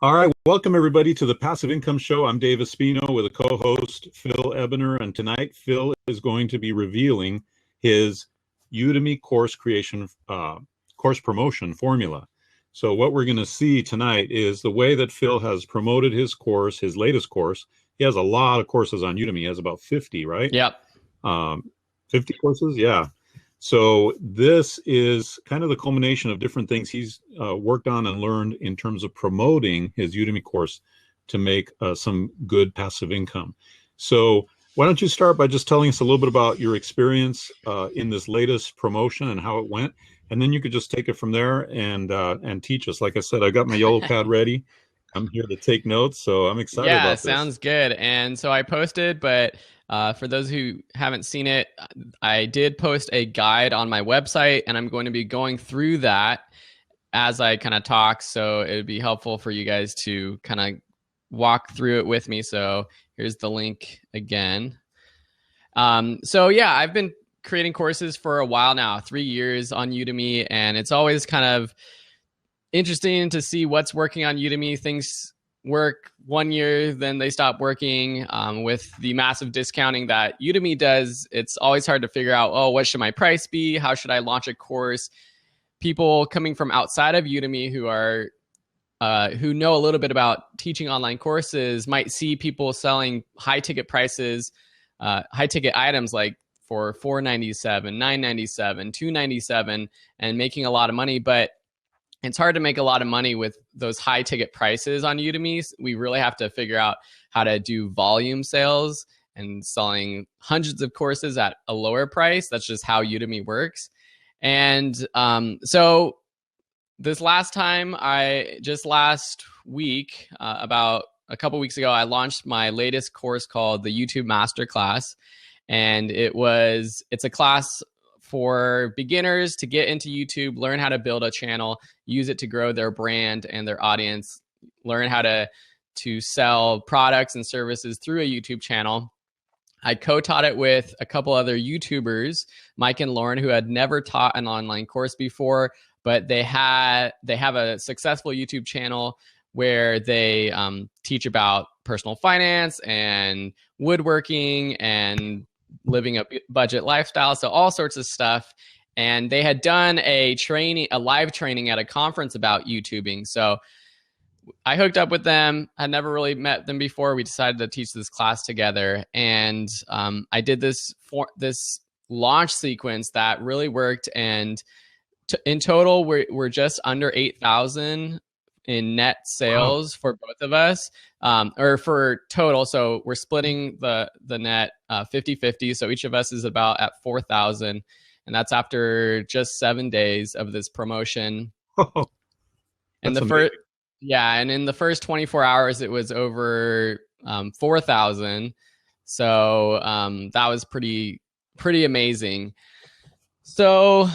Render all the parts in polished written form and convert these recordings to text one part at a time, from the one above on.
All right, welcome everybody to the Passive Income Show. I'm Dave Espino with a co-host, Phil Ebner, and tonight Phil is going to be revealing his Udemy course creation, course promotion formula. So what we're going to see tonight is the way that Phil has promoted his course, his latest course. He has a lot of courses on Udemy. He has about 50, right? Yep. 50 courses, yeah. So this is kind of the culmination of different things he's worked on and learned in terms of promoting his Udemy course to make some good passive income. So why don't you start by just telling us a little bit about your experience in this latest promotion and how it went, and then you could just take it from there and teach us. Like I said, I got my yellow pad ready. I'm here to take notes, so I'm excited about this. Yeah, sounds good. And so I posted, but for those who haven't seen it, I did post a guide on my website, and I'm going to be going through that as I kind of talk. So it would be helpful for you guys to kind of walk through it with me. So here's the link again. So yeah, I've been creating courses for a while now, 3 years on Udemy, and it's always kind of interesting to see what's working on Udemy. Things work 1 year, then they stop working. With the massive discounting that Udemy does, it's always hard to figure out, oh, what should my price be? How should I launch a course? People coming from outside of Udemy who are who know a little bit about teaching online courses might see people selling high ticket prices, high ticket items like for $497, $997, $297, and making a lot of money. But it's hard to make a lot of money with those high ticket prices on Udemy. We really have to figure out how to do volume sales and selling hundreds of courses at a lower price. That's just how Udemy works. And so this last time, last week, about a couple weeks ago, I launched my latest course called the YouTube Masterclass. And it's a class for beginners to get into YouTube, learn how to build a channel, use it to grow their brand and their audience, learn how to sell products and services through a YouTube channel. I co-taught it with a couple other YouTubers, Mike and Lauren, who had never taught an online course before, but they have a successful YouTube channel where they teach about personal finance and woodworking and living a budget lifestyle, so all sorts of stuff. And they had done a live training at a conference about YouTubing. So I hooked up with them. I never really met them before. We decided to teach this class together, and I did this launch sequence that really worked. And in total, we're just under 8,000 in net sales for both of us, or for total. So we're splitting the net 50-50. So each of us is about at 4,000. And that's after just 7 days of this promotion. And in the first 24 hours, it was over 4,000. So that was pretty amazing. So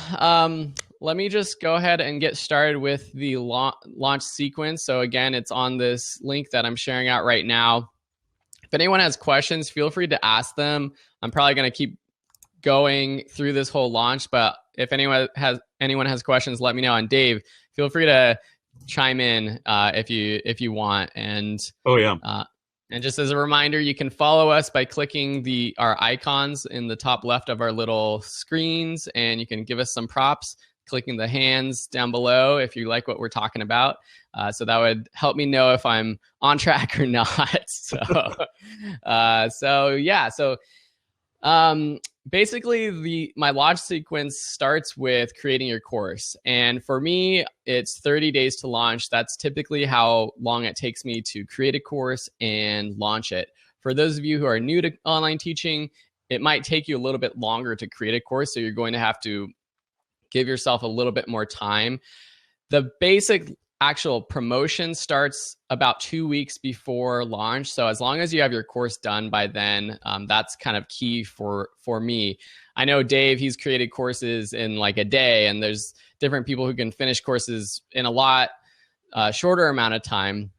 let me just go ahead and get started with the launch sequence. So again, it's on this link that I'm sharing out right now. If anyone has questions, feel free to ask them. I'm probably going to keep going through this whole launch, but if anyone has questions, let me know. And Dave, feel free to chime in if you want. And and just as a reminder, you can follow us by clicking our icons in the top left of our little screens, and you can give us some props, clicking the hands down below if you like what we're talking about. So that would help me know if I'm on track or not. Basically, my launch sequence starts with creating your course. And for me, it's 30 days to launch. That's typically how long it takes me to create a course and launch it. For those of you who are new to online teaching, it might take you a little bit longer to create a course. So you're going to have to give yourself a little bit more time. The basic actual promotion starts about 2 weeks before launch. So as long as you have your course done by then, that's kind of key for me. I know Dave, he's created courses in like a day, and there's different people who can finish courses in a lot shorter amount of time.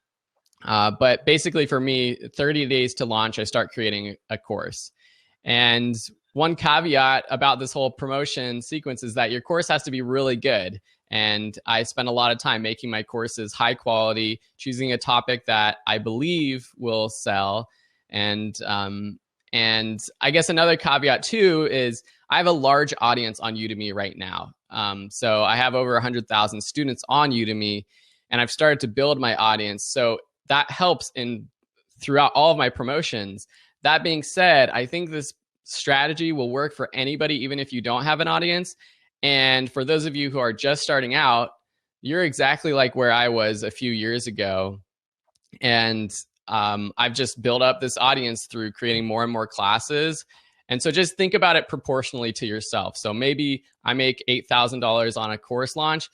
But basically for me, 30 days to launch, I start creating a course. And one caveat about this whole promotion sequence is that your course has to be really good. And I spend a lot of time making my courses high quality, choosing a topic that I believe will sell. And I guess another caveat too is I have a large audience on Udemy right now. So I have over 100,000 students on Udemy, and I've started to build my audience. So that helps throughout all of my promotions. That being said, I think this strategy will work for anybody, even if you don't have an audience. And for those of you who are just starting out, you're exactly like where I was a few years ago. And I've just built up this audience through creating more and more classes. And so just think about it proportionally to yourself. So maybe I make $8,000 on a course launch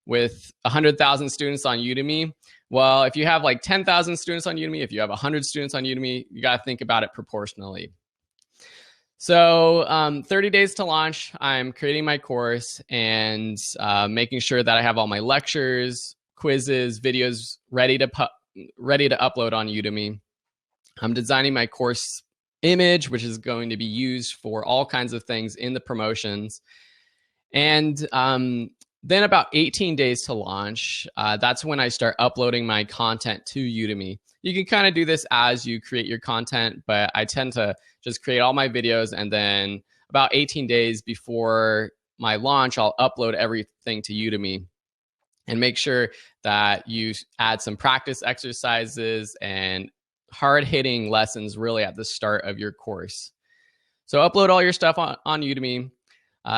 with 100,000 students on Udemy. Well, if you have like 10,000 students on Udemy, if you have 100 students on Udemy, you got to think about it proportionally. So 30 days to launch, I'm creating my course and making sure that I have all my lectures, quizzes, videos ready to upload on Udemy. I'm designing my course image, which is going to be used for all kinds of things in the promotions. And then about 18 days to launch, that's when I start uploading my content to Udemy. You can kind of do this as you create your content, but I tend to just create all my videos, and then about 18 days before my launch, I'll upload everything to Udemy and make sure that you add some practice exercises and hard-hitting lessons really at the start of your course. So upload all your stuff on Udemy.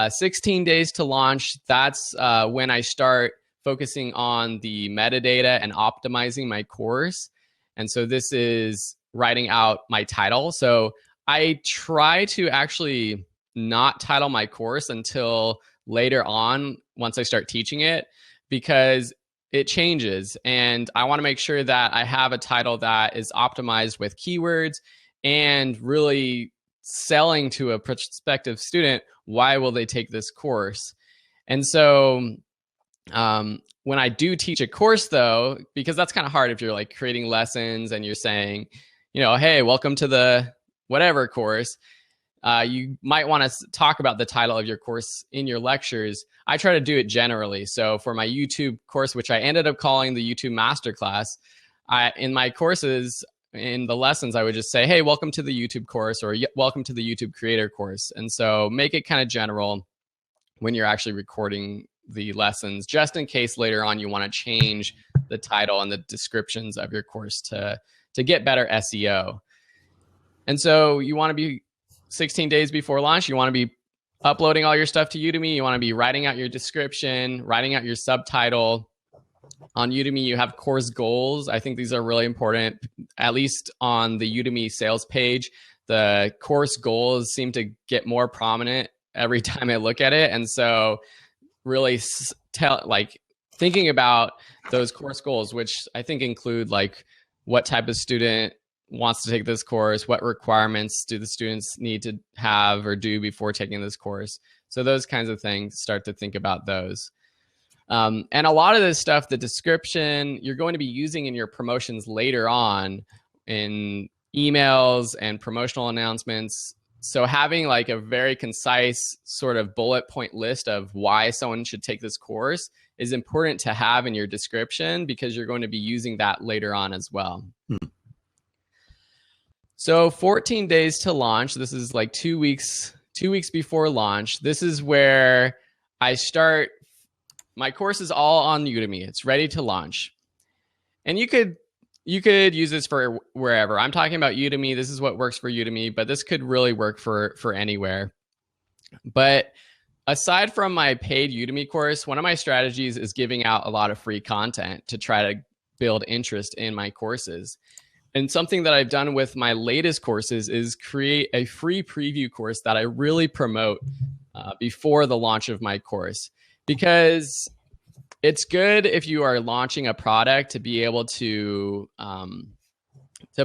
16 days to launch, that's when I start focusing on the metadata and optimizing my course. And so this is writing out my title. So I try to actually not title my course until later on once I start teaching it, because it changes. And I want to make sure that I have a title that is optimized with keywords and really selling to a prospective student, why will they take this course? And so when I do teach a course though, because that's kind of hard if you're like creating lessons and you're saying, hey, welcome to the whatever course, you might want to talk about the title of your course in your lectures. I try to do it generally. So for my YouTube course, which I ended up calling the YouTube Masterclass, in my courses, in the lessons, I would just say, hey, welcome to the YouTube course, or welcome to the YouTube Creator course. And so make it kind of general when you're actually recording the lessons, just in case later on you want to change the title and the descriptions of your course to get better SEO. And so you want to be 16 days before launch, you want to be uploading all your stuff to Udemy. You want to be writing out your description, writing out your subtitle. On Udemy, you have course goals. I think these are really important, at least on the Udemy sales page. The course goals seem to get more prominent every time I look at it. And so really thinking about those course goals, which I think include like what type of student wants to take this course, what requirements do the students need to have or do before taking this course. So those kinds of things, start to think about those. And a lot of this stuff, the description, you're going to be using in your promotions later on in emails and promotional announcements. So having like a very concise sort of bullet point list of why someone should take this course is important to have in your description, because you're going to be using that later on as well. So 14 days to launch. This is like 2 weeks before launch. This is where I start. My course is all on Udemy. It's ready to launch. And you could use this for wherever. I'm talking about Udemy. This is what works for Udemy, but this could really work for anywhere. But aside from my paid Udemy course, one of my strategies is giving out a lot of free content to try to build interest in my courses. And something that I've done with my latest courses is create a free preview course that I really promote before the launch of my course. Because it's good if you are launching a product to be able to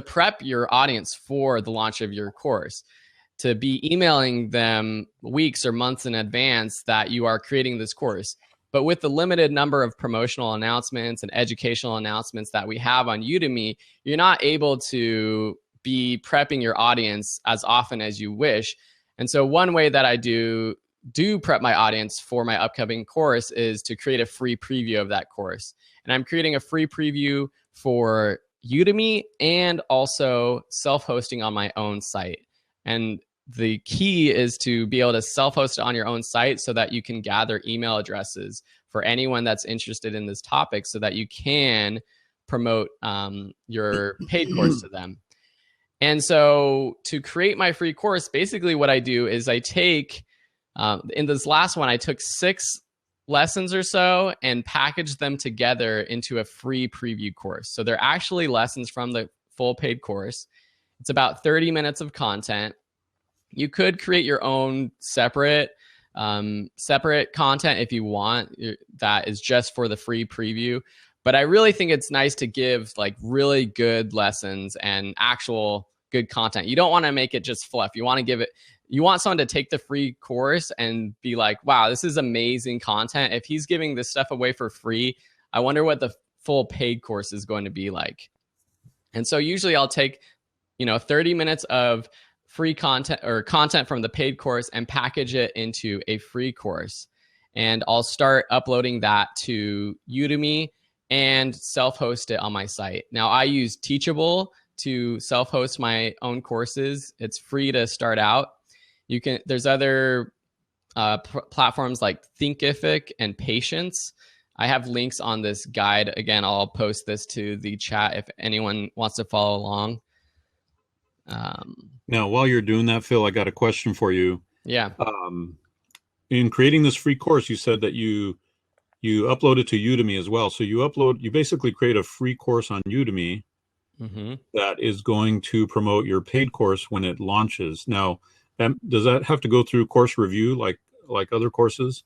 prep your audience for the launch of your course, to be emailing them weeks or months in advance that you are creating this course. But with the limited number of promotional announcements and educational announcements that we have on Udemy, you're not able to be prepping your audience as often as you wish. And so one way that I do do prep my audience for my upcoming course is to create a free preview of that course. And I'm creating a free preview for Udemy and also self-hosting on my own site. And the key is to be able to self-host it on your own site so that you can gather email addresses for anyone that's interested in this topic so that you can promote your paid course to them. And so to create my free course, basically what I do is I take, in this last one, I took 6 lessons or so and packaged them together into a free preview course. So they're actually lessons from the full paid course. It's about 30 minutes of content. You could create your own separate content if you want, that is just for the free preview. But I really think it's nice to give like really good lessons and actual good content. You don't want to make it just fluff. You want to give it, you want someone to take the free course and be like, wow, this is amazing content. If he's giving this stuff away for free, I wonder what the full paid course is going to be like. And so usually I'll take, 30 minutes of free content or content from the paid course and package it into a free course. And I'll start uploading that to Udemy and self-host it on my site. Now I use Teachable to self-host my own courses. It's free to start out. There's other platforms like Thinkific and Patience. I have links on this guide. Again, I'll post this to the chat if anyone wants to follow along. Now, while you're doing that, Phil, I got a question for you. Yeah. In creating this free course, you said that you upload it to Udemy as well. So you basically create a free course on Udemy that is going to promote your paid course when it launches. Now, does that have to go through course review like other courses?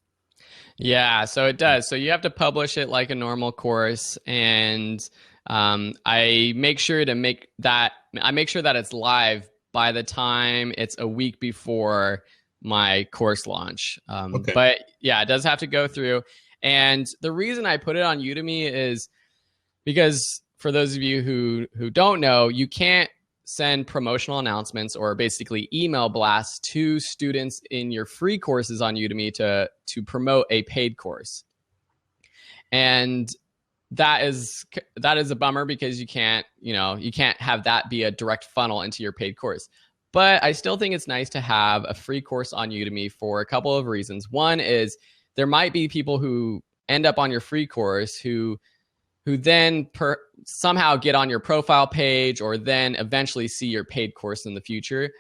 Yeah, so it does. So you have to publish it like a normal course, and I make sure that it's live by the time it's a week before my course launch. Okay. But yeah, it does have to go through. And the reason I put it on Udemy is because for those of you who don't know, you can't send promotional announcements or basically email blasts to students in your free courses on Udemy to promote a paid course. And that is a bummer because you can't have that be a direct funnel into your paid course. But I still think it's nice to have a free course on Udemy for a couple of reasons. One is there might be people who end up on your free course who then somehow get on your profile page or then eventually see your paid course in the future.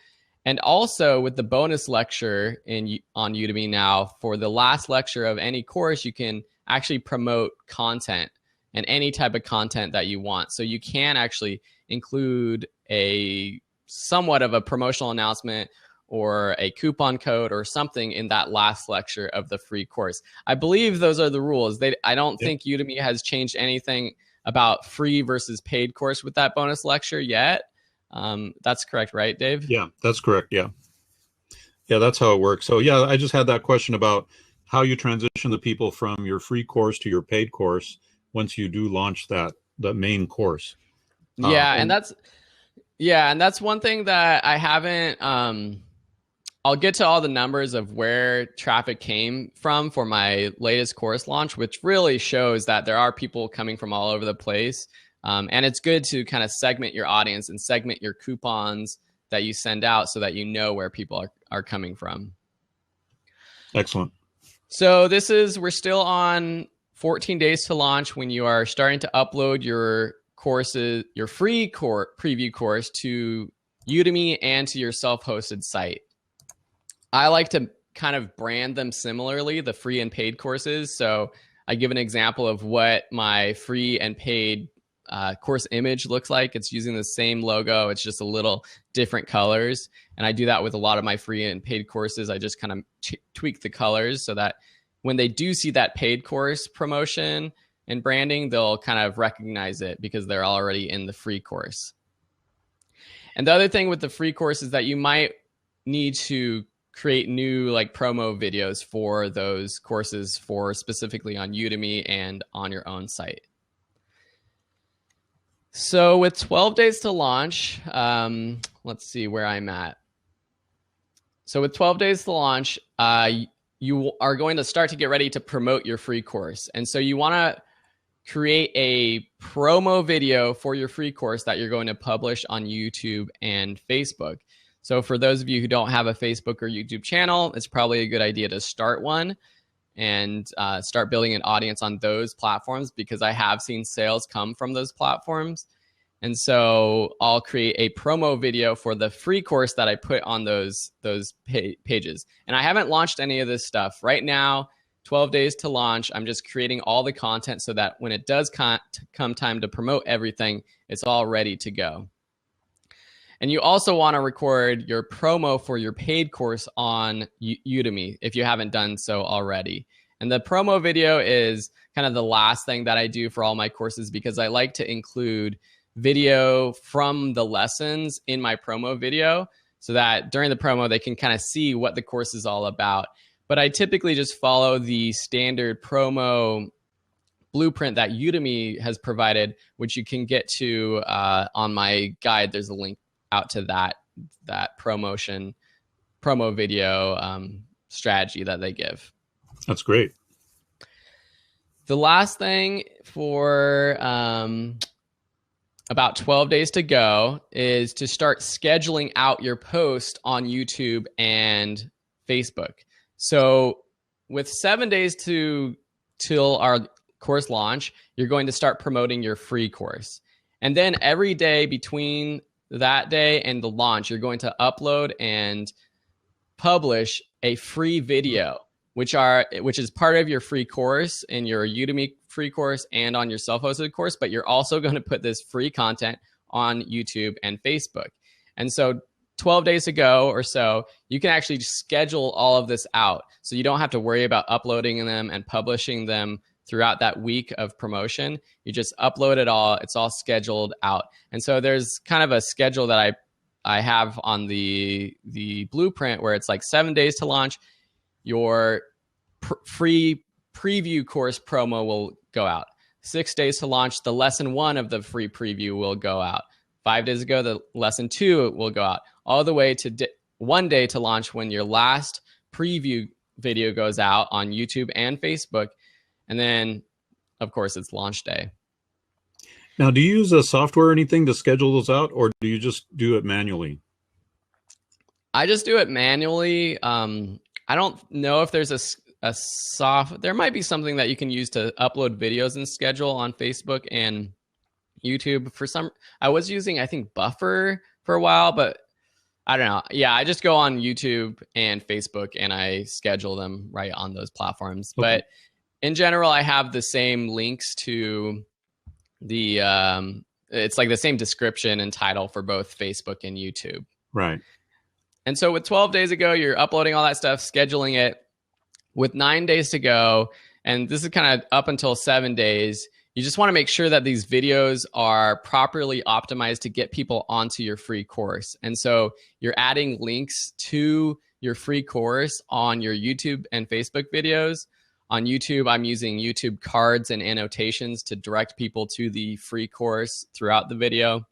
And also with the bonus lecture on Udemy now, for the last lecture of any course, you can actually promote content and any type of content that you want. So you can actually include a somewhat of a promotional announcement or a coupon code or something in that last lecture of the free course. I believe those are the rules. I don't think Udemy has changed anything about free versus paid course with that bonus lecture yet. That's correct, right, Dave? Yeah, that's correct. Yeah, that's how it works. So yeah, I just had that question about how you transition the people from your free course to your paid course once you do launch the main course. And that's one thing that I haven't. I'll get to all the numbers of where traffic came from for my latest course launch, which really shows that there are people coming from all over the place. And it's good to kind of segment your audience and segment your coupons that you send out so that you know where people are coming from. Excellent. So we're still on 14 days to launch when you are starting to upload your courses, your free preview course to Udemy and to your self-hosted site. I like to kind of brand them similarly, the free and paid courses. So I give an example of what my free and paid course image looks like. It's using the same logo. It's just a little different colors. And I do that with a lot of my free and paid courses. I just kind of tweak the colors so that when they do see that paid course promotion and branding, they'll kind of recognize it because they're already in the free course. And the other thing with the free course is that you might need to create new like promo videos for those courses for specifically on Udemy and on your own site. So with 12 days to launch, let's see where I'm at. So with 12 days to launch, you are going to start to get ready to promote your free course. And so you want to create a promo video for your free course that you're going to publish on YouTube and Facebook. So for those of you who don't have a Facebook or YouTube channel, it's probably a good idea to start one and start building an audience on those platforms, because I have seen sales come from those platforms. And so I'll create a promo video for the free course that I put on those pages. And I haven't launched any of this stuff right now. 12 days to launch. I'm just creating all the content so that when it does come time to promote everything, it's all ready to go. And you also want to record your promo for your paid course on Udemy if you haven't done so already. And the promo video is kind of the last thing that I do for all my courses, because I like to include video from the lessons in my promo video so that during the promo they can kind of see what the course is all about. But I typically just follow the standard promo blueprint that Udemy has provided, which you can get to on my guide. There's a link out to that promo video strategy that they give. That's great. The last thing for about 12 days to go is to start scheduling out your post on YouTube and Facebook. So with 7 days till our course launch, you're going to start promoting your free course. And then every day between that day and the launch, you're going to upload and publish a free video, which is part of your free course in your Udemy free course and on your self-hosted course. But you're also going to put this free content on YouTube and Facebook. And so 12 days ago or so, you can actually schedule all of this out. So you don't have to worry about uploading them and publishing them throughout that week of promotion. You just upload it all. It's all scheduled out. And so there's kind of a schedule that I have on the blueprint where it's like 7 days to launch. Your free preview course promo will go out. 6 days to launch, the lesson 1 of the free preview will go out. 5 days ago, the lesson 2 will go out, all the way to 1 day to launch when your last preview video goes out on YouTube and Facebook. And then, of course, it's launch day. Now, do you use a software or anything to schedule those out, or do you just do it manually? I just do it manually. I don't know if there's there might be something that you can use to upload videos and schedule on Facebook and YouTube. I was using, I think, Buffer for a while, but I don't know. Yeah, I just go on YouTube and Facebook and I schedule them right on those platforms. Okay. But in general, I have the same links to it's like the same description and title for both Facebook and YouTube. Right. And so with 12 days ago, you're uploading all that stuff, scheduling it. With 9 days to go, and this is kind of up until 7 days, you just want to make sure that these videos are properly optimized to get people onto your free course. And so you're adding links to your free course on your YouTube and Facebook videos. On YouTube, I'm using YouTube cards and annotations to direct people to the free course throughout the video.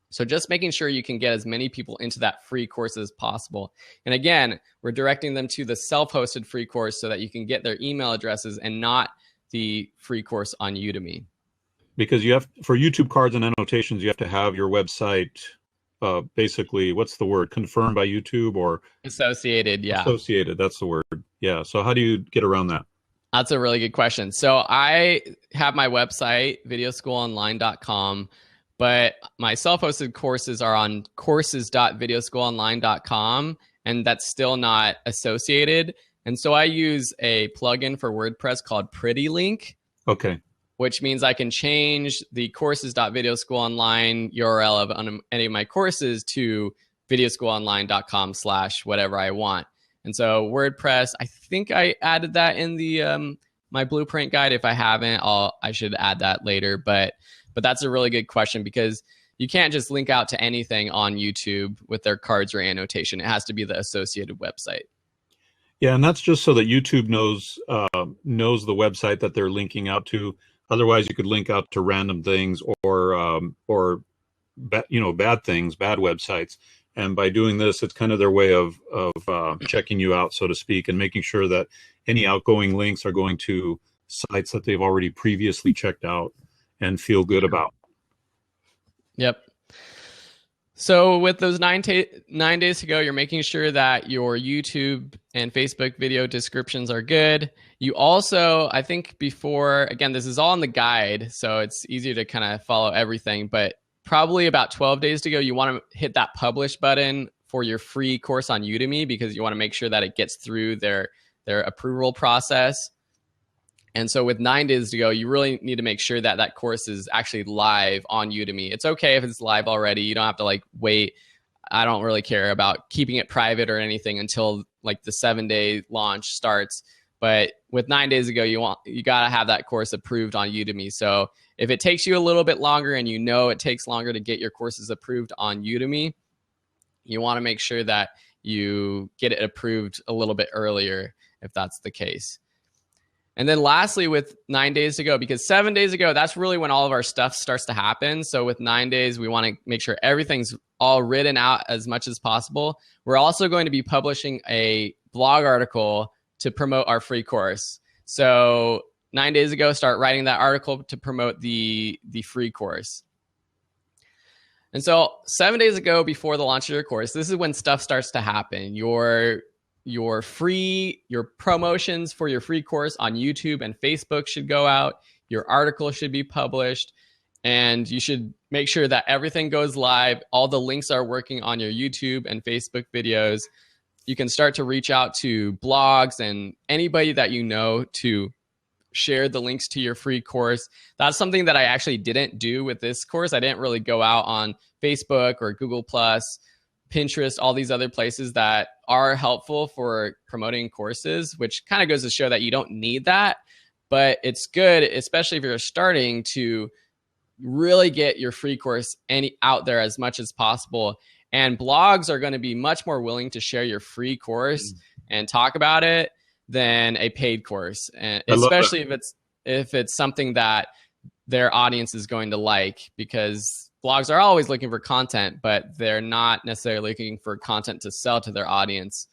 So just making sure you can get as many people into that free course as possible. And again, we're directing them to the self-hosted free course so that you can get their email addresses and not the free course on Udemy. Because you have, for YouTube cards and annotations, you have to have your website basically, what's the word, confirmed by YouTube or? Associated, yeah. Associated, that's the word. Yeah, so how do you get around that? That's a really good question. So I have my website, videoschoolonline.com. But my self-hosted courses are on courses.videoschoolonline.com, and that's still not associated. And so I use a plugin for WordPress called PrettyLink. Okay. Which means I can change the courses.videoschoolonline URL of any of my courses to videoschoolonline.com/whatever I want. And so WordPress, I think I added that in the my blueprint guide. If I haven't, I should add that later. But that's a really good question, because you can't just link out to anything on YouTube with their cards or annotation. It has to be the associated website. Yeah, and that's just so that YouTube knows the website that they're linking out to. Otherwise, you could link out to random things or bad things, bad websites. And by doing this, it's kind of their way of checking you out, so to speak, and making sure that any outgoing links are going to sites that they've already previously checked out and feel good about. Yep. So with those 9 days to go, you're making sure that your YouTube and Facebook video descriptions are good. You also, I think before, again, this is all in the guide, so it's easier to kind of follow everything, but probably about 12 days to go, you want to hit that publish button for your free course on Udemy, because you want to make sure that it gets through their approval process. And so with 9 days to go, you really need to make sure that that course is actually live on Udemy. It's okay if it's live already. You don't have to like wait. I don't really care about keeping it private or anything until like the 7-day launch starts. But with 9 days to go, you got to have that course approved on Udemy. So if it takes you a little bit longer and you know it takes longer to get your courses approved on Udemy, you want to make sure that you get it approved a little bit earlier if that's the case. And then lastly, with 9 days to go, because 7 days ago, that's really when all of our stuff starts to happen. So with 9 days, we want to make sure everything's all written out as much as possible. We're also going to be publishing a blog article to promote our free course. So 9 days ago, start writing that article to promote the free course. And so 7 days ago, before the launch of your course, this is when stuff starts to happen. Your promotions for your free course on YouTube and Facebook should go out. Your article should be published, and you should make sure that everything goes live. All the links are working on your YouTube and Facebook videos. You can start to reach out to blogs and anybody that you know to share the links to your free course. That's something that I actually didn't do with this course. I didn't really go out on Facebook or Google Plus, Pinterest, all these other places that are helpful for promoting courses, which kind of goes to show that you don't need that, but it's good, especially if you're starting, to really get your free course out there as much as possible. And blogs are going to be much more willing to share your free course and talk about it than a paid course, and especially if it's something that their audience is going to like, because blogs are always looking for content, but they're not necessarily looking for content to sell to their audience.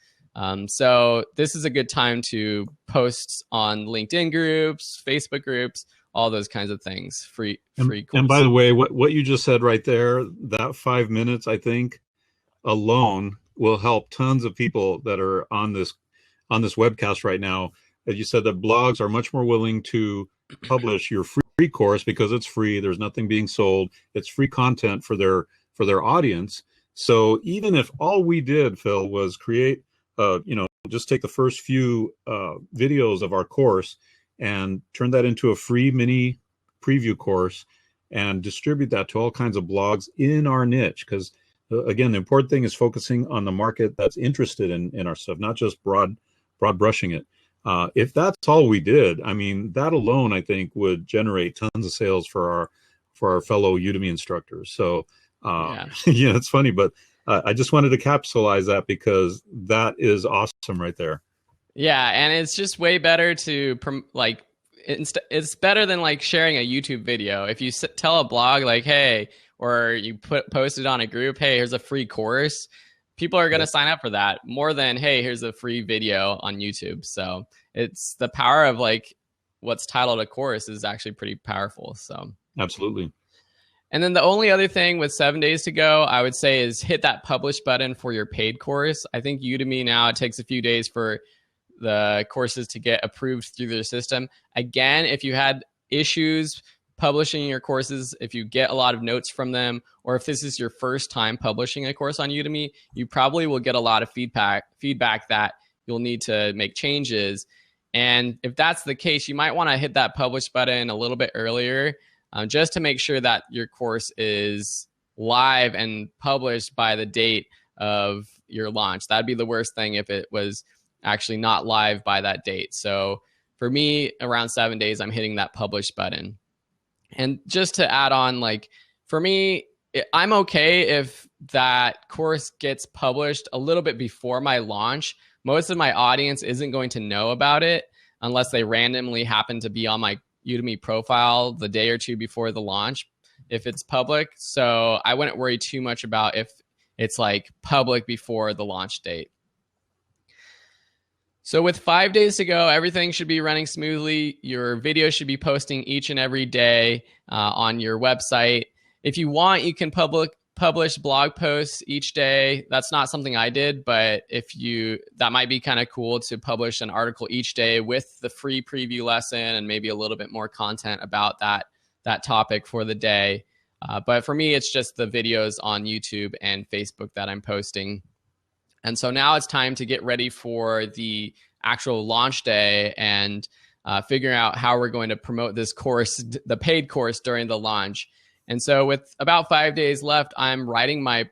So this is a good time to post on LinkedIn groups, Facebook groups, all those kinds of things. Free course. And by the way, what you just said right there, that 5 minutes, I think, alone will help tons of people that are on this webcast right now. As you said, that blogs are much more willing to publish your free course because it's free. There's nothing being sold. It's free content for their audience. So even if all we did, Phil, was create, just take the first few videos of our course and turn that into a free mini preview course and distribute that to all kinds of blogs in our niche. Because again, the important thing is focusing on the market that's interested in our stuff, not just broad brushing it. If that's all we did, I mean, that alone, I think, would generate tons of sales for our fellow Udemy instructors. So, it's funny, but I just wanted to capsulize that because that is awesome right there. Yeah, and it's just way better to it's better than like sharing a YouTube video. If you tell a blog like, hey, or you post it on a group, hey, here's a free course, people are going to sign up for that more than, hey, here's a free video on YouTube. So it's the power of like what's titled a course is actually pretty powerful. So absolutely. And then the only other thing with 7 days to go, I would say, is hit that publish button for your paid course. I think Udemy now, it takes a few days for the courses to get approved through their system. Again, if you had issues publishing your courses, if you get a lot of notes from them, or if this is your first time publishing a course on Udemy, you probably will get a lot of feedback that you'll need to make changes. And if that's the case, you might want to hit that publish button a little bit earlier, just to make sure that your course is live and published by the date of your launch. That'd be the worst thing if it was actually not live by that date. So for me, around 7 days, I'm hitting that publish button. And just to add on, like for me, I'm okay if that course gets published a little bit before my launch. Most of my audience isn't going to know about it unless they randomly happen to be on my Udemy profile the day or two before the launch. if it's public. So I wouldn't worry too much about if it's like public before the launch date. So with 5 days to go, everything should be running smoothly. Your video should be posting each and every day on your website. If you want, you can publish blog posts each day. That's not something I did, but that might be kind of cool to publish an article each day with the free preview lesson and maybe a little bit more content about that topic for the day. But for me, it's just the videos on YouTube and Facebook that I'm posting. And so now it's time to get ready for the actual launch day and figuring out how we're going to promote this course, the paid course, during the launch. And so with about 5 days left, I'm writing my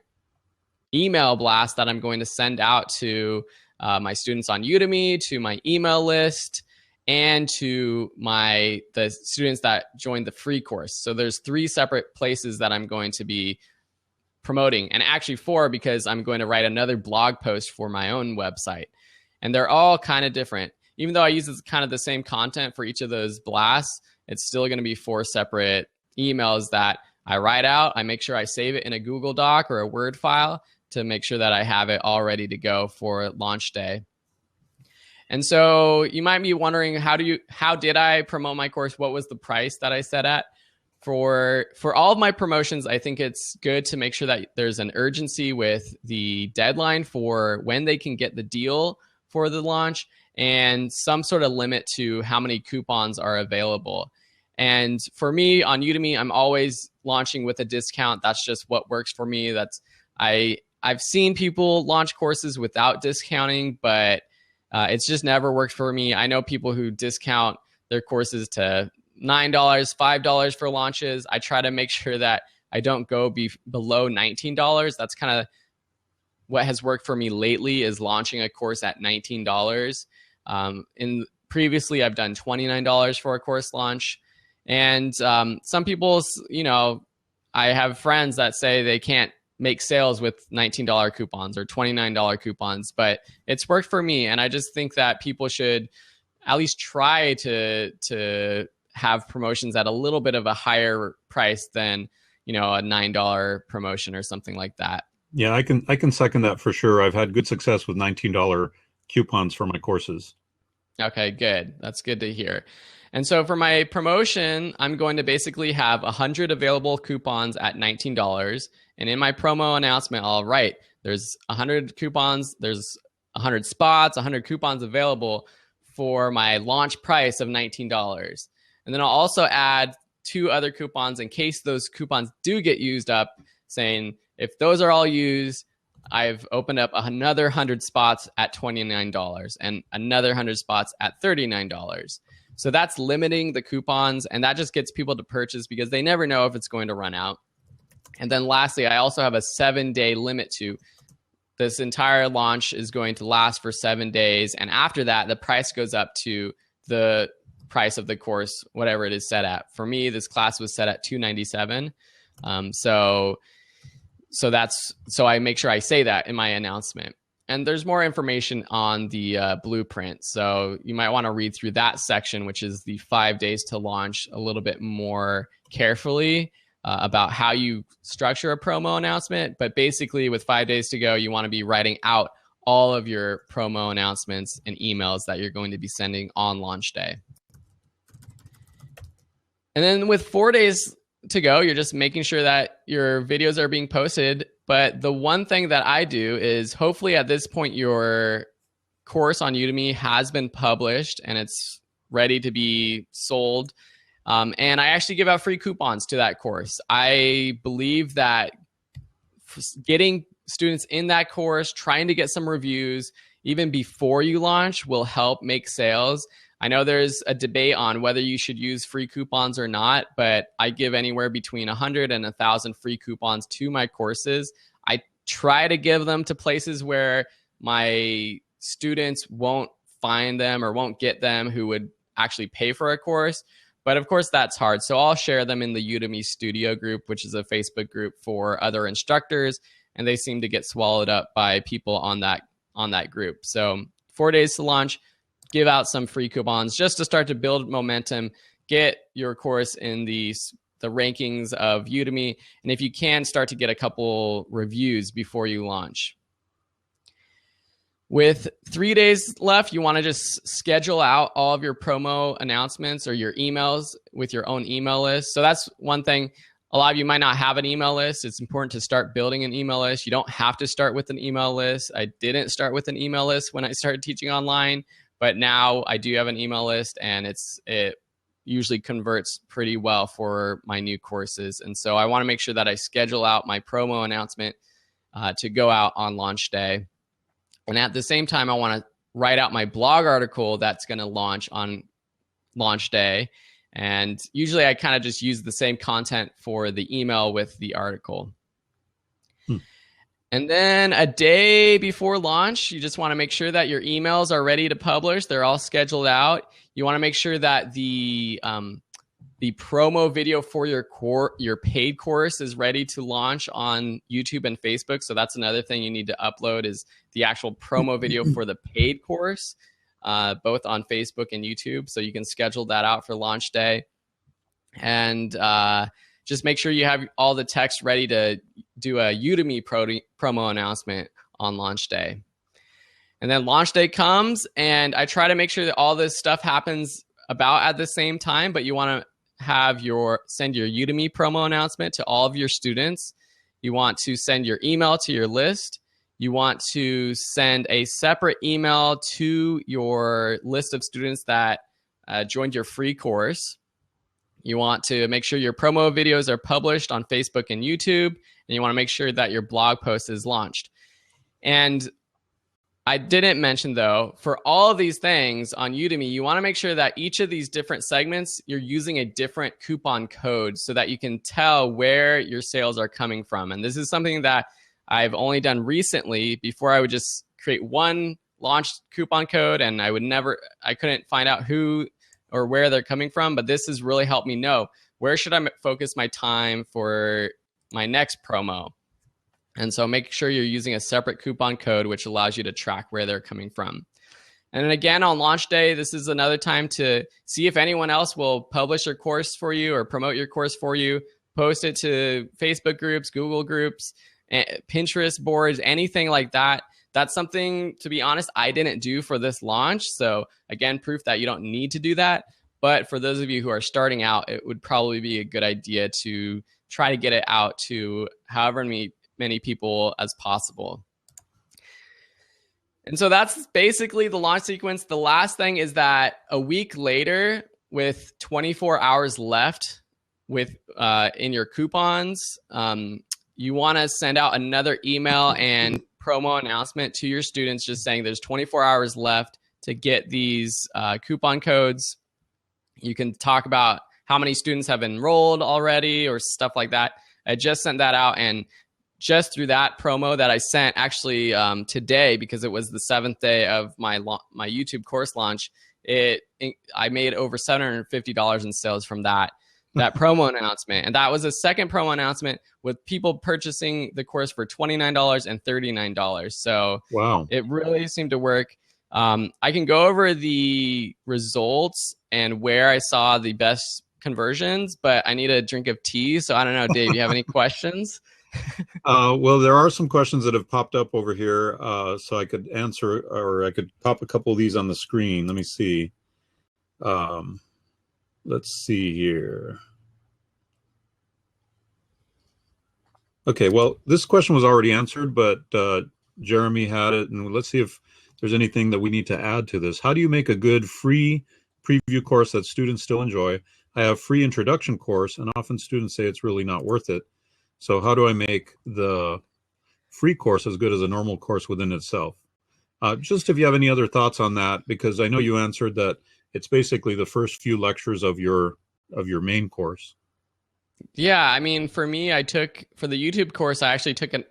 email blast that I'm going to send out to my students on Udemy, to my email list, and to the students that joined the free course. So there's 3 separate places that I'm going to be promoting, and actually 4, because I'm going to write another blog post for my own website. And they're all kind of different. Even though I use kind of the same content for each of those blasts, it's still going to be 4 separate emails that I write out. I make sure I save it in a Google Doc or a Word file to make sure that I have it all ready to go for launch day. And so you might be wondering, how did I promote my course? What was the price that I set at? For all of my promotions, I think it's good to make sure that there's an urgency with the deadline for when they can get the deal for the launch, and some sort of limit to how many coupons are available. And for me on Udemy, I'm always launching with a discount. That's just what works for me. I've seen people launch courses without discounting, but it's just never worked for me. I know people who discount their courses to $9, $5 for launches. I try to make sure that I don't go below $19. That's kind of what has worked for me lately, is launching a course at $19. Previously, I've done $29 for a course launch. And some people, I have friends that say they can't make sales with $19 coupons or $29 coupons, but it's worked for me. And I just think that people should at least try to have promotions at a little bit of a higher price than, a $9 promotion or something like that. Yeah, I can second that for sure. I've had good success with $19 coupons for my courses. Okay, good. That's good to hear. And so for my promotion, I'm going to basically have 100 available coupons at $19. And in my promo announcement, I'll write, there's 100 coupons, there's 100 spots, 100 coupons available for my launch price of $19. And then I'll also add 2 other coupons in case those coupons do get used up, saying if those are all used, I've opened up another 100 spots at $29 and another 100 spots at $39. So that's limiting the coupons, and that just gets people to purchase because they never know if it's going to run out. And then lastly, I also have a 7-day limit to this entire launch is going to last for 7 days. And after that, the price goes up to the price of the course, whatever it is set at. For me, this class was set at $297. So I make sure I say that in my announcement. And there's more information on the blueprint. So you might want to read through that section, which is the 5 days to launch, a little bit more carefully about how you structure a promo announcement. But basically, with 5 days to go, you want to be writing out all of your promo announcements and emails that you're going to be sending on launch day. And then with 4 days to go, you're just making sure that your videos are being posted. But the one thing that I do is, hopefully at this point, your course on Udemy has been published and it's ready to be sold. And I actually give out free coupons to that course. I believe that getting students in that course, trying to get some reviews even before you launch, will help make sales. I know there's a debate on whether you should use free coupons or not, but I give anywhere between 100 and 1,000 free coupons to my courses. I try to give them to places where my students won't find them or won't get them who would actually pay for a course. But of course, that's hard. So I'll share them in the Udemy Studio group, which is a Facebook group for other instructors, and they seem to get swallowed up by people on that group. So 4 days to launch. Give out some free coupons just to start to build momentum, get your course in the the rankings of Udemy. And if you can, start to get a couple reviews before you launch. With 3 days left, you want to just schedule out all of your promo announcements or your emails with your own email list. So that's one thing. A lot of you might not have an email list. It's important to start building an email list. You don't have to start with an email list. I didn't start with an email list when I started teaching online, but now I do have an email list, and it usually converts pretty well for my new courses. And so I want to make sure that I schedule out my promo announcement to go out on launch day. And at the same time, I want to write out my blog article that's going to launch on launch day. And usually I kind of just use the same content for the email with the article. And then a day before launch, you just want to make sure that your emails are ready to publish. They're all scheduled out. You want to make sure that the promo video for your paid course is ready to launch on YouTube and Facebook. So that's another thing you need to upload, is the actual promo video for the paid course, both on Facebook and YouTube. So you can schedule that out for launch day. And just make sure you have all the text ready to do a Udemy promo announcement on launch day. And then launch day comes, and I try to make sure that all this stuff happens about at the same time, but you want to send your Udemy promo announcement to all of your students. You want to send your email to your list. You want to send a separate email to your list of students that joined your free course. You want to make sure your promo videos are published on Facebook and YouTube, and you want to make sure that your blog post is launched. And I didn't mention, though, for all of these things on Udemy, you want to make sure that each of these different segments, you're using a different coupon code so that you can tell where your sales are coming from. And this is something that I've only done recently. Before, I would just create one launch coupon code, and I couldn't find out who or where they're coming from. But this has really helped me know, where should I focus my time for my next promo? And so make sure you're using a separate coupon code, which allows you to track where they're coming from. And then again, on launch day, this is another time to see if anyone else will publish your course for you or promote your course for you. Post it to Facebook groups, Google groups, Pinterest boards, anything like that. That's something, to be honest, I didn't do for this launch. So again, proof that you don't need to do that. But for those of you who are starting out, it would probably be a good idea to try to get it out to however many people as possible. And so that's basically the launch sequence. The last thing is that a week later, with 24 hours left in your coupons, you want to send out another email and promo announcement to your students, just saying there's 24 hours left to get these coupon codes. You can talk about how many students have enrolled already or stuff like that. I just sent that out, and just through that promo that I sent actually today, because it was the 7th day of my YouTube course launch, I made over $750 in sales from that promo announcement. And that was a second promo announcement with people purchasing the course for $29 and $39. So wow, it really seemed to work. I can go over the results and where I saw the best conversions, but I need a drink of tea. So I don't know, Dave, you have any questions? Well, there are some questions that have popped up over here, so I could answer, or I could pop a couple of these on the screen. Let me see. Let's see here. Okay, well, this question was already answered, but Jeremy had it, and let's see if there's anything that we need to add to this. How do you make a good free preview course that students still enjoy? I have free introduction course, and often students say it's really not worth it. So how do I make the free course as good as a normal course within itself? Just if you have any other thoughts on that, because I know you answered that it's basically the first few lectures of your main course. Yeah, I mean, for me, for the YouTube course, I actually took an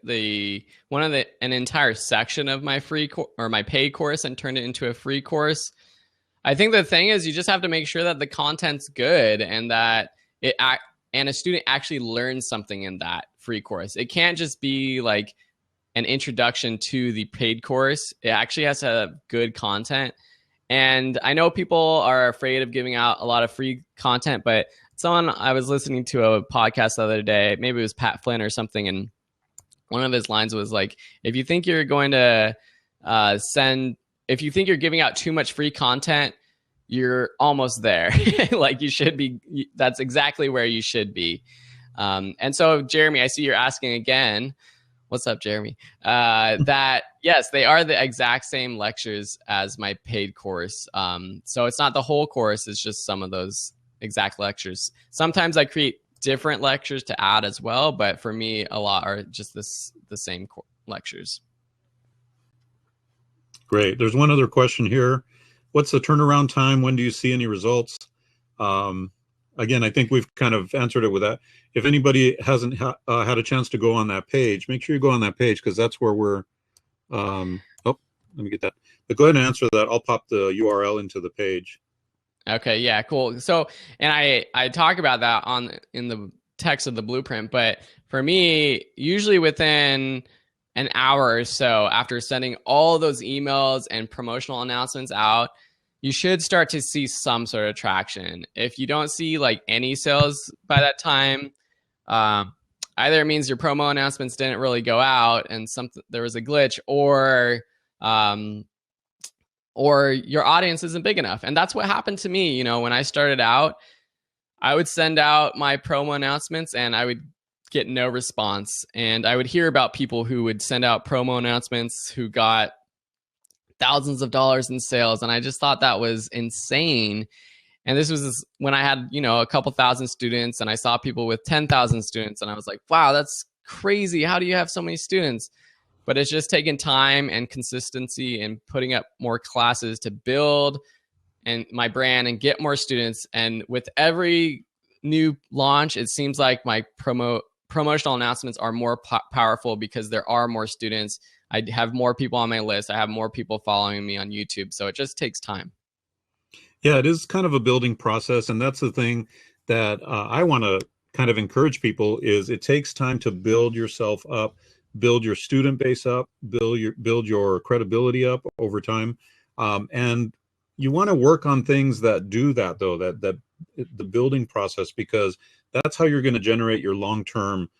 entire section of my my paid course and turned it into a free course. I think the thing is, you just have to make sure that the content's good and that a student actually learns something in that free course. It can't just be like an introduction to the paid course. It actually has to have good content. And I know people are afraid of giving out a lot of free content, but someone, I was listening to a podcast the other day, maybe it was Pat Flynn or something, and one of his lines was like, if you think you're going to if you think you're giving out too much free content, you're almost there. Like you should be, that's exactly where you should be. And so, Jeremy, I see you're asking again. What's up, Jeremy? That, yes, they are the exact same lectures as my paid course. So it's not the whole course, it's just some of those exact lectures. Sometimes I create different lectures to add as well, but for me, a lot are just the same lectures. Great. There's one other question here. What's the turnaround time? When do you see any results? Again, I think we've kind of answered it with that. If anybody hasn't had a chance to go on that page, make sure you go on that page, because that's where we're, oh, let me get that. But go ahead and answer that. I'll pop the URL into the page. Okay, yeah, cool. So, and I talk about that in the text of the blueprint, but for me, usually within an hour or so after sending all those emails and promotional announcements out, you should start to see some sort of traction. If you don't see like any sales by that time, either it means your promo announcements didn't really go out and there was a glitch, or your audience isn't big enough. And that's what happened to me. You know, when I started out, I would send out my promo announcements and I would get no response. And I would hear about people who would send out promo announcements who got thousands of dollars in sales. And I just thought that was insane. And this was when I had, you know, a couple thousand students, and I saw people with 10,000 students. And I was like, wow, that's crazy. How do you have so many students? But it's just taken time and consistency and putting up more classes to build and my brand and get more students. And with every new launch, it seems like my promotional announcements are more powerful because there are more students. I have more people on my list. I have more people following me on YouTube. So it just takes time. Yeah, it is kind of a building process. And that's the thing that I want to kind of encourage people is it takes time to build yourself up, build your student base up, build your credibility up over time. And you want to work on things that do that, though, that the building process, because that's how you're going to generate your long-term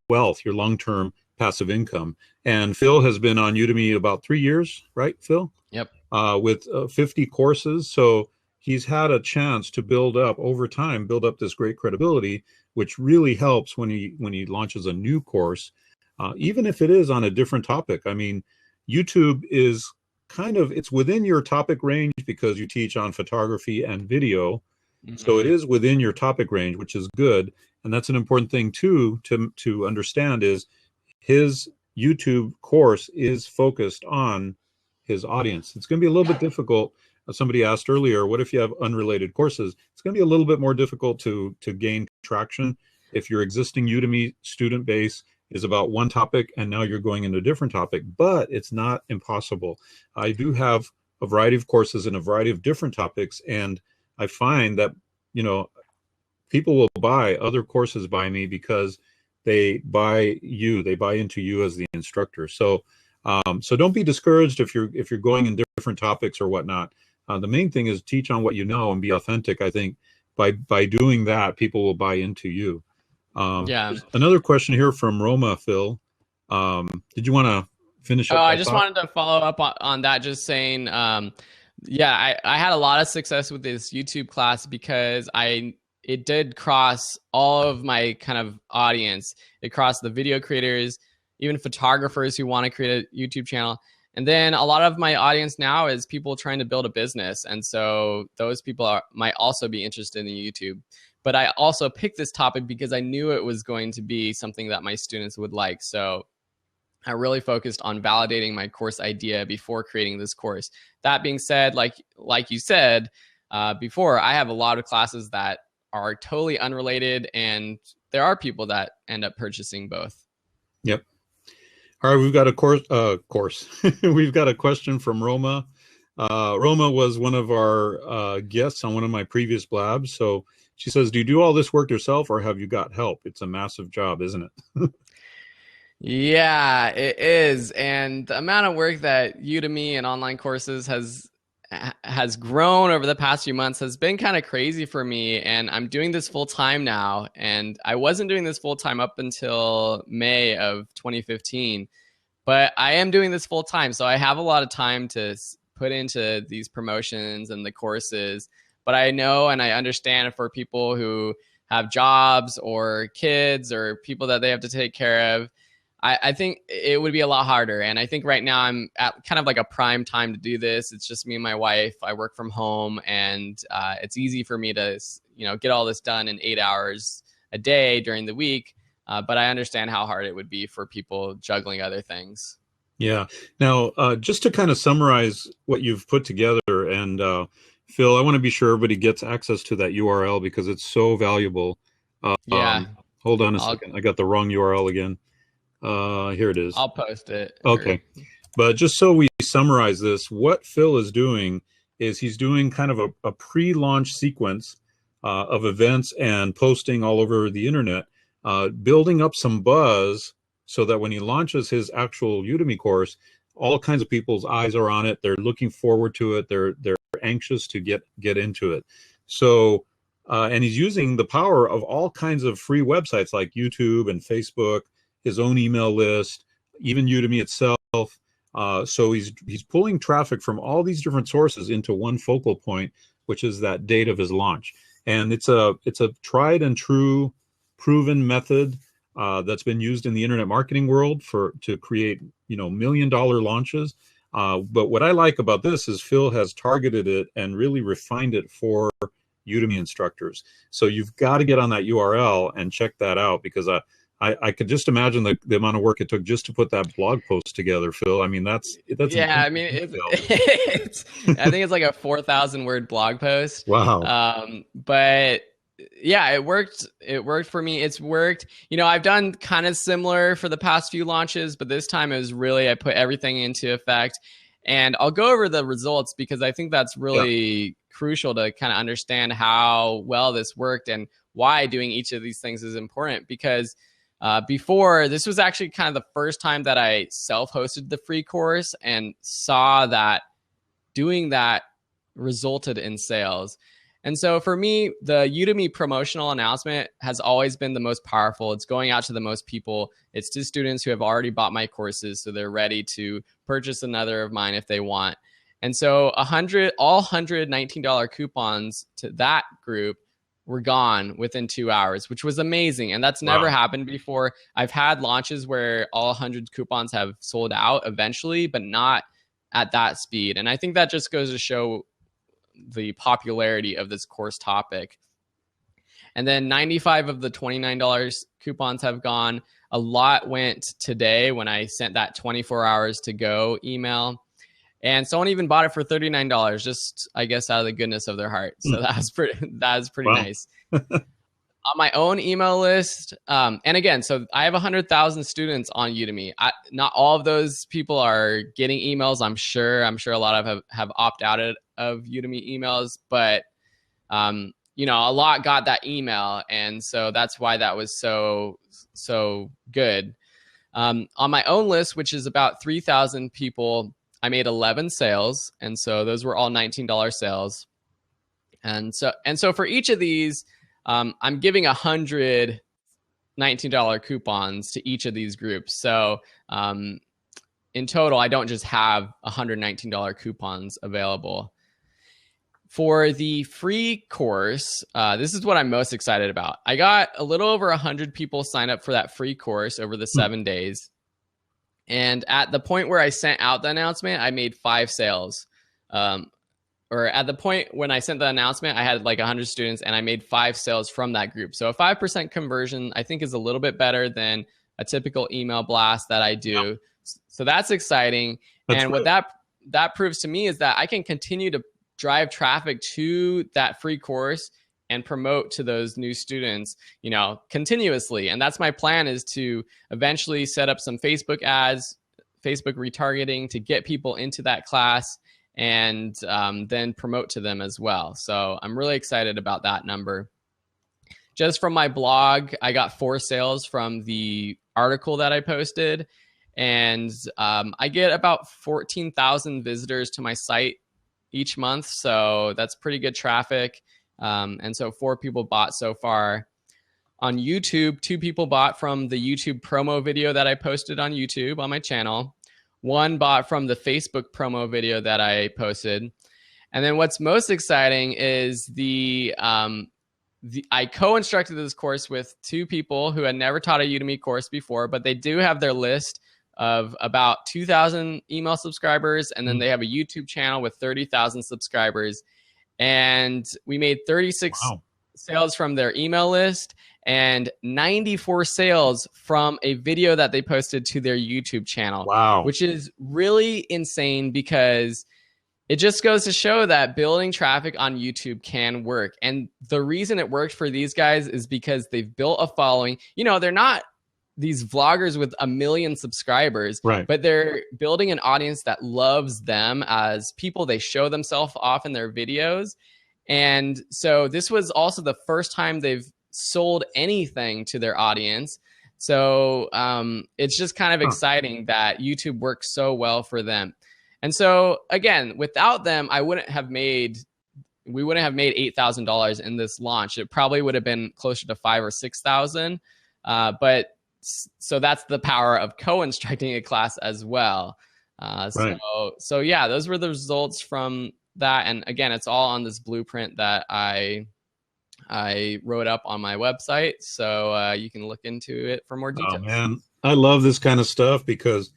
wealth, your long-term passive income. And Phil has been on Udemy about 3 years, right, Phil? Yep. With 50 courses. So he's had a chance to build up over time, build up this great credibility, which really helps when he launches a new course, even if it is on a different topic. I mean, YouTube is kind of, it's within your topic range because you teach on photography and video. Mm-hmm. So it is within your topic range, which is good. And that's an important thing too to understand is his YouTube course is focused on his audience. It's going to be a little bit difficult. Somebody asked earlier, what if you have unrelated courses? It's going to be a little bit more difficult to gain traction if your existing Udemy student base is about one topic and now you're going into a different topic, but it's not impossible. I do have a variety of courses in a variety of different topics, and I find that, you know, people will buy other courses by me because they buy into you as the instructor. So so don't be discouraged if you're going in different topics or whatnot. The main thing is teach on what you know and be authentic. I think by doing that, people will buy into you. Yeah. Another question here from Roma, Phil. Did you want to finish up? I just wanted to follow up on that, just saying, yeah, I had a lot of success with this YouTube class because it did cross all of my kind of audience. It crossed the video creators, even photographers who want to create a YouTube channel. And then a lot of my audience now is people trying to build a business. And so those people might also be interested in YouTube. But I also picked this topic because I knew it was going to be something that my students would like. So I really focused on validating my course idea before creating this course. That being said, like you said before, I have a lot of classes that are totally unrelated, and there are people that end up purchasing both. Yep. All right, we've got a course. We've got a question from Roma. Roma was one of our guests on one of my previous blabs. So she says, do you do all this work yourself or have you got help? It's a massive job, isn't it? Yeah, it is. And the amount of work that Udemy and online courses has has grown over the past few months has been kind of crazy for me. And I'm doing this full time now. And I wasn't doing this full time up until May of 2015. But I am doing this full time. So I have a lot of time to put into these promotions and the courses. But I know and I understand for people who have jobs or kids or people that they have to take care of, I think it would be a lot harder. And I think right now I'm at kind of like a prime time to do this. It's just me and my wife. I work from home, and it's easy for me to, get all this done in 8 hours a day during the week. But I understand how hard it would be for people juggling other things. Yeah. Now, just to kind of summarize what you've put together, and Phil, I want to be sure everybody gets access to that URL because it's so valuable. Yeah. Hold on a second. I got the wrong URL again. Here it is. I'll post it. Okay. But just so we summarize this, what Phil is doing is he's doing kind of a pre-launch sequence of events and posting all over the internet, building up some buzz so that when he launches his actual Udemy course, all kinds of people's eyes are on it. They're looking forward to it. They're anxious to get into it. So, and he's using the power of all kinds of free websites like YouTube and Facebook, his own email list, even Udemy itself. So he's pulling traffic from all these different sources into one focal point, which is that date of his launch. And it's a tried and true, proven method that's been used in the internet marketing world to create $1 million launches. But what I like about this is Phil has targeted it and really refined it for Udemy instructors. So you've got to get on that URL and check that out, because I could just imagine the amount of work it took just to put that blog post together, Phil. I mean, that's yeah. I mean, it's I think it's like a 4,000 word blog post. Wow. But yeah, it worked. It worked for me. It's worked. I've done kind of similar for the past few launches, but this time it was really, I put everything into effect. And I'll go over the results because I think that's really crucial to kind of understand how well this worked and why doing each of these things is important. Because before, this was actually kind of the first time that I self-hosted the free course and saw that doing that resulted in sales. And so for me, the Udemy promotional announcement has always been the most powerful. It's going out to the most people. It's to students who have already bought my courses, so they're ready to purchase another of mine if they want. And so all $119 coupons to that group were gone within 2 hours, which was amazing. And that's never happened before. I've had launches where all 100 coupons have sold out eventually, but not at that speed. And I think that just goes to show the popularity of this course topic. And then 95 of the $29 coupons have gone. A lot went today when I sent that 24 hours to go email. And someone even bought it for $39, just, I guess, out of the goodness of their heart. So that was pretty nice. On my own email list, and again, so I have 100,000 students on Udemy. Not all of those people are getting emails. I'm sure a lot of have opted out of Udemy emails, but a lot got that email, and so that's why that was so good. On my own list, which is about 3,000 people, I made 11 sales, and so those were all $19 sales. And so for each of these, I'm giving 100 $19 coupons to each of these groups. So in total, I don't just have $119 coupons available. For the free course, this is what I'm most excited about. I got a little over 100 people sign up for that free course over the 7 days. And at the point where I sent out the announcement, I made 5 sales. Or at the point when I sent the announcement, I had like 100 students and I made 5 sales from that group. So a 5% conversion, I think, is a little bit better than a typical email blast that I do. Yeah. So that's exciting. And what that proves to me is that I can continue to drive traffic to that free course and promote to those new students, continuously. And that's my plan, is to eventually set up some Facebook ads, Facebook retargeting to get people into that class, and then promote to them as well. So I'm really excited about that number. Just from my blog, I got 4 sales from the article that I posted, and I get about 14,000 visitors to my site each month, so that's pretty good traffic. And so 4 people bought so far. On YouTube, 2 people bought from the YouTube promo video that I posted on YouTube on my channel. 1 bought from the Facebook promo video that I posted. And then what's most exciting is I co-instructed this course with 2 people who had never taught a Udemy course before, but they do have their list of about 2,000 email subscribers, and then they have a YouTube channel with 30,000 subscribers. And we made 36 sales from their email list and 94 sales from a video that they posted to their YouTube channel. Wow. Which is really insane, because it just goes to show that building traffic on YouTube can work. And the reason it worked for these guys is because they've built a following. You know, they're not these vloggers with 1 million subscribers, right, but they're building an audience that loves them as people. They show themselves off in their videos. And so this was also the first time they've sold anything to their audience. So it's just kind of exciting that YouTube works so well for them. And so again, without them, we wouldn't have made $8,000 in this launch. It probably would have been closer to 5,000 or 6,000. But so that's the power of co-instructing a class as well. Right. So yeah, those were the results from that. And again, it's all on this blueprint that I wrote up on my website. So you can look into it for more details. Oh man, I love this kind of stuff, because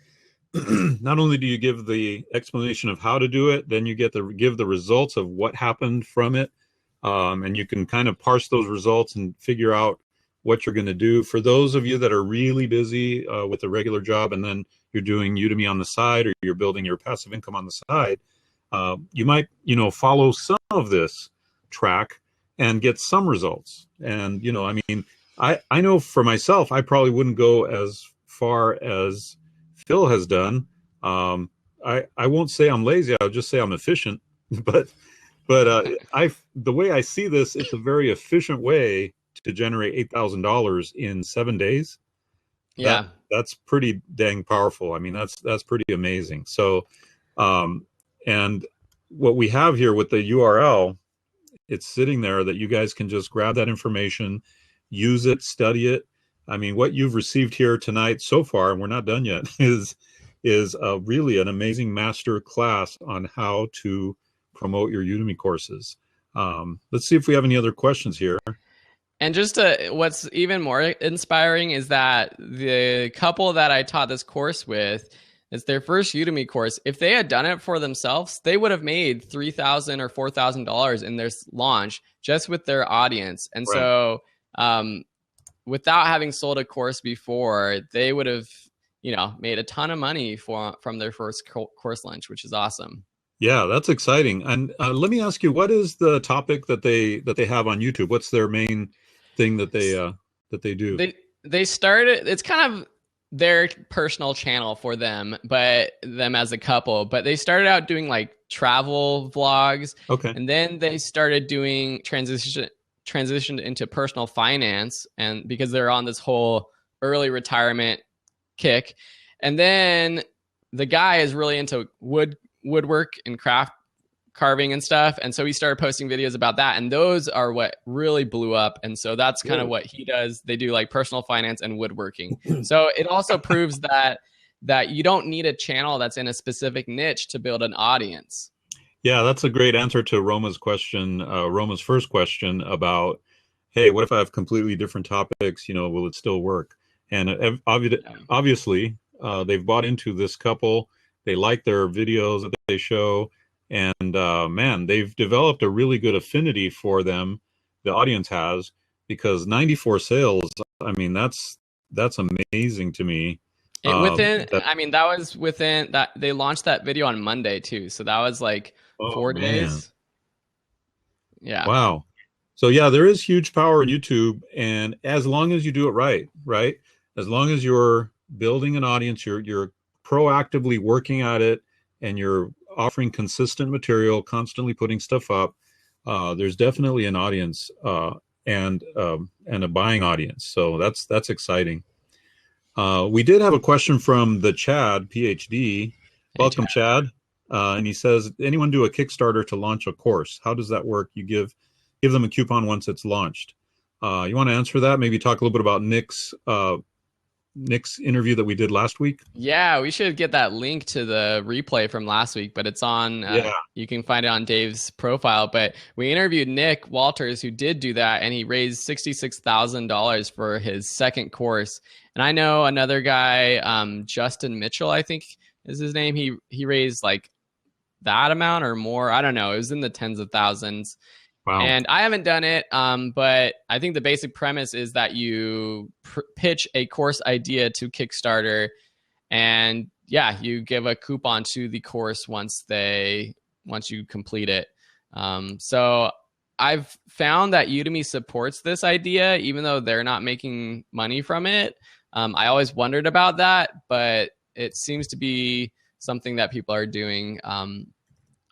not only do you give the explanation of how to do it, then you get to give the results of what happened from it. And you can kind of parse those results and figure out what you're going to do. For those of you that are really busy with a regular job, and then you're doing Udemy on the side, or you're building your passive income on the side, you might, follow some of this track and get some results. And, I mean, I know for myself, I probably wouldn't go as far as Phil has done. I won't say I'm lazy. I'll just say I'm efficient. But the way I see this, it's a very efficient way to generate $8,000 in 7 days. Yeah, that's pretty dang powerful. I mean, that's pretty amazing. So, and what we have here with the URL, it's sitting there that you guys can just grab that information, use it, study it. I mean, what you've received here tonight so far, and we're not done yet, is really an amazing master class on how to promote your Udemy courses. Let's see if we have any other questions here. And just what's even more inspiring is that the couple that I taught this course with, it's their first Udemy course. If they had done it for themselves, they would have made $3,000 or $4,000 in their launch just with their audience. And right. So without having sold a course before, they would have, made a ton of money from their first course launch, which is awesome. Yeah, that's exciting. And let me ask you, what is the topic that they have on YouTube? What's their main thing that they do? They started, it's kind of their personal channel for them, but them as a couple, but they started out doing like travel vlogs. Okay. And then they started doing transitioned into personal finance, and because they're on this whole early retirement kick. And then the guy is really into woodwork and craft carving and stuff, and so he started posting videos about that, and those are what really blew up. And so that's kind of what he does. They do like personal finance and woodworking. So it also proves that you don't need a channel that's in a specific niche to build an audience. Yeah, that's a great answer to Roma's question, Roma's first question about, hey, what if I have completely different topics, will it still work? And obviously they've bought into this couple. They like their videos that they show. And man, they've developed a really good affinity for them, the audience has, because 94 sales, I mean, that's amazing to me. That was within that. They launched that video on Monday too. So that was like 4 days. Yeah. Wow. So yeah, there is huge power in YouTube. And as long as you do it right? As long as you're building an audience, you're proactively working at it, and you're offering consistent material, constantly putting stuff up, there's definitely an audience and a buying audience. So that's exciting. We did have a question from the Chad PhD. Welcome, Chad. and he says, anyone do a Kickstarter to launch a course? How does that work? You give them a coupon once it's launched. You want to answer that? Maybe talk a little bit about Nick's interview that we did last week. Yeah, we should get that link to the replay from last week, but it's on, you can find it on Dave's profile. But we interviewed Nick Walters, who did do that, and he raised $66,000 for his second course. And I know another guy, Justin Mitchell, I think is his name. He raised like that amount or more. I don't know. It was in the tens of thousands. Wow. And I haven't done it, but I think the basic premise is that you pitch a course idea to Kickstarter, and yeah, you give a coupon to the course once you complete it. So I've found that Udemy supports this idea, even though they're not making money from it. I always wondered about that, but it seems to be something that people are doing.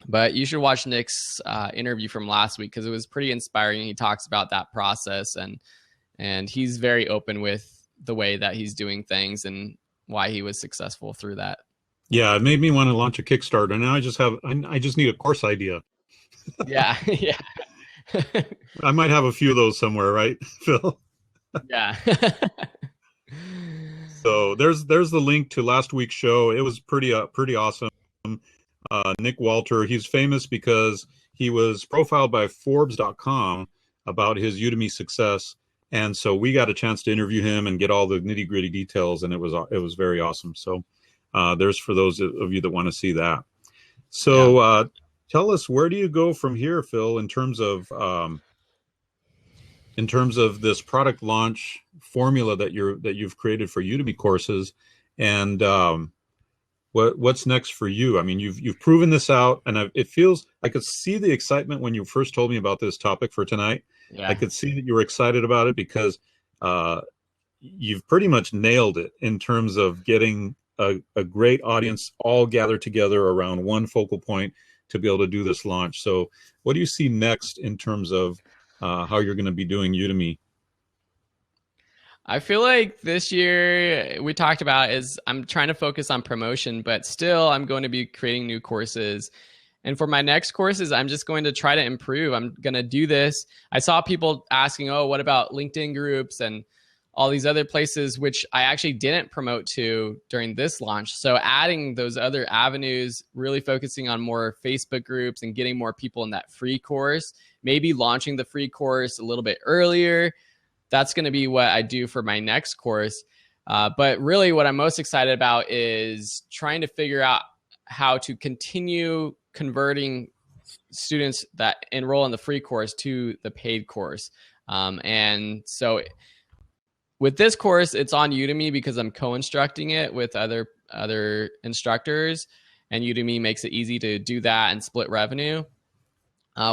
But you should watch Nick's interview from last week because it was pretty inspiring. He talks about that process, and he's very open with the way that he's doing things and why he was successful through that. Yeah, it made me want to launch a Kickstarter. Now I just need a course idea. Yeah, yeah. I might have a few of those somewhere, right, Phil? Yeah. So there's the link to last week's show. It was pretty awesome. Nick Walter, he's famous because he was profiled by Forbes.com about his Udemy success, and so we got a chance to interview him and get all the nitty-gritty details, and it was very awesome. So there's for those of you that want to see that. So tell us, where do you go from here, Phil, in terms of this product launch formula that you've created for Udemy courses, and what's next for you? I mean, you've proven this out, and it feels, I could see the excitement when you first told me about this topic for tonight. Yeah. I could see that you were excited about it because you've pretty much nailed it in terms of getting a great audience all gathered together around one focal point to be able to do this launch. So what do you see next in terms of how you're going to be doing Udemy? I feel like this year we talked about is I'm trying to focus on promotion, but still I'm going to be creating new courses. And for my next courses, I'm just going to try to improve. I'm going to do this. I saw people asking, oh, what about LinkedIn groups and all these other places, which I actually didn't promote to during this launch. So adding those other avenues, really focusing on more Facebook groups and getting more people in that free course, maybe launching the free course a little bit earlier. That's going to be what I do for my next course. But really what I'm most excited about is trying to figure out how to continue converting students that enroll in the free course to the paid course. And so with this course, it's on Udemy because I'm co-instructing it with other instructors, and Udemy makes it easy to do that and split revenue.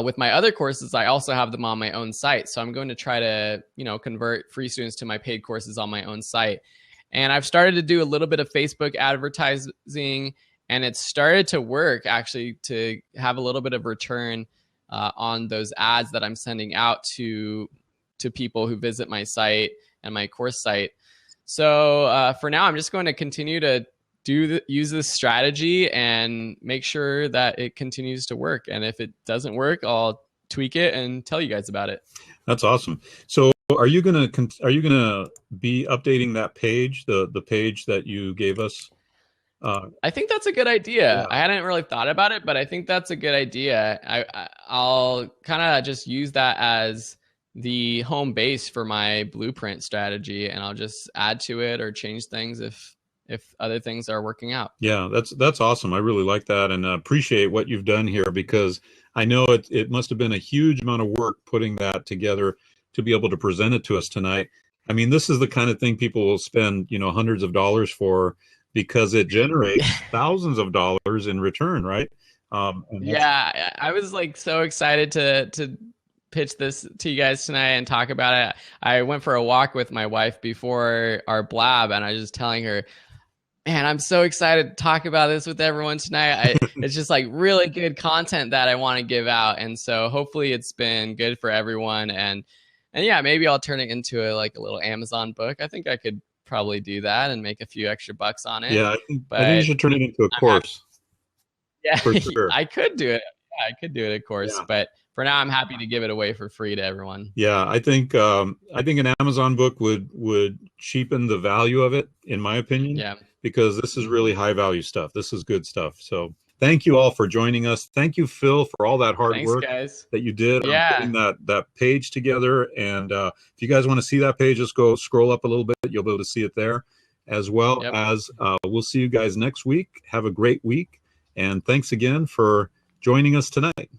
With my other courses, I also have them on my own site. So I'm going to try to, convert free students to my paid courses on my own site. And I've started to do a little bit of Facebook advertising, and it's started to work actually to have a little bit of return on those ads that I'm sending out to people who visit my site and my course site. So for now, I'm just going to continue to use this strategy and make sure that it continues to work. And if it doesn't work, I'll tweak it and tell you guys about it. That's awesome. So are you gonna be updating that page, the page that you gave us? I think that's a good idea. Yeah. I hadn't really thought about it, but I think that's a good idea. I'll kind of just use that as the home base for my blueprint strategy, and I'll just add to it or change things if other things are working out. Yeah, that's awesome. I really like that and appreciate what you've done here, because I know it must have been a huge amount of work putting that together to be able to present it to us tonight. I mean, this is the kind of thing people will spend, hundreds of dollars for, because it generates thousands of dollars in return, right? Yeah, I was like so excited to pitch this to you guys tonight and talk about it. I went for a walk with my wife before our blab, and I was just telling her, man, I'm so excited to talk about this with everyone tonight. It's just like really good content that I want to give out. And so hopefully it's been good for everyone. And yeah, maybe I'll turn it into a little Amazon book. I think I could probably do that and make a few extra bucks on it. Yeah, I think you should turn it into a course. Yeah, for sure. I could do it. Yeah, I could do it, of course. Yeah. But for now, I'm happy to give it away for free to everyone. Yeah, I think an Amazon book would cheapen the value of it, in my opinion, Yeah. because this is really high value stuff. This is good stuff. So thank you all for joining us. Thank you, Phil, for all that hard Thanks, work guys. that you did on Yeah. putting that page together. And if you guys want to see that page, just go scroll up a little bit. You'll be able to see it there, as well Yep. as we'll see you guys next week. Have a great week, and thanks again for joining us tonight.